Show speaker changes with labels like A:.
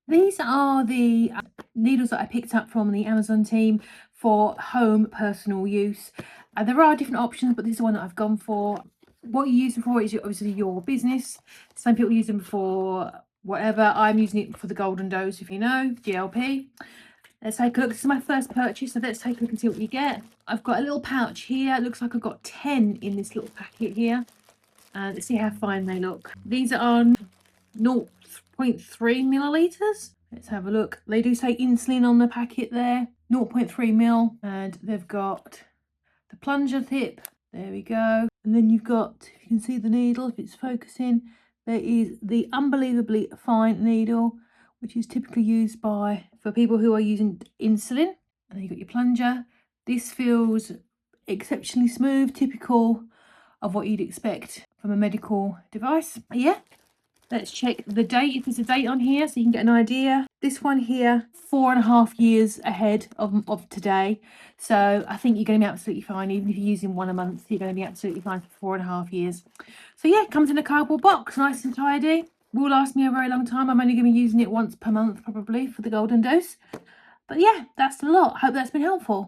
A: These are the needles that I picked up from the Amazon team for home personal use. There are different options, but this is the one that I've gone for. What you use them for is obviously your business. Some people use them for whatever. I'm using it for the golden dose, if you know, GLP. Let's take a look. This is my first purchase, so let's take a look and see what you get. I've got a little pouch here. It looks like I've got 10 in this little packet here. Let's see how fine they look. These are on 0.3 milliliters. Let's have a look. They do say insulin on the packet there, 0.3 mil, and they've got the plunger tip. There we go. And then you've got, if you can see the needle, if it's focusing, there is the unbelievably fine needle, which is typically used for people who are using insulin. And then you've got your plunger. This feels exceptionally smooth, typical of what you'd expect from a medical device. Yeah, let's check the date, if there's a date on here, so you can get an idea. This one here, 4.5 years ahead of today. So I think you're going to be absolutely fine. Even if you're using one a month, you're going to be absolutely fine for 4.5 years. So yeah, it comes in a cardboard box, nice and tidy. Will last me a very long time. I'm only going to be using it once per month, probably, for the golden dose. But yeah, that's a lot. Hope that's been helpful.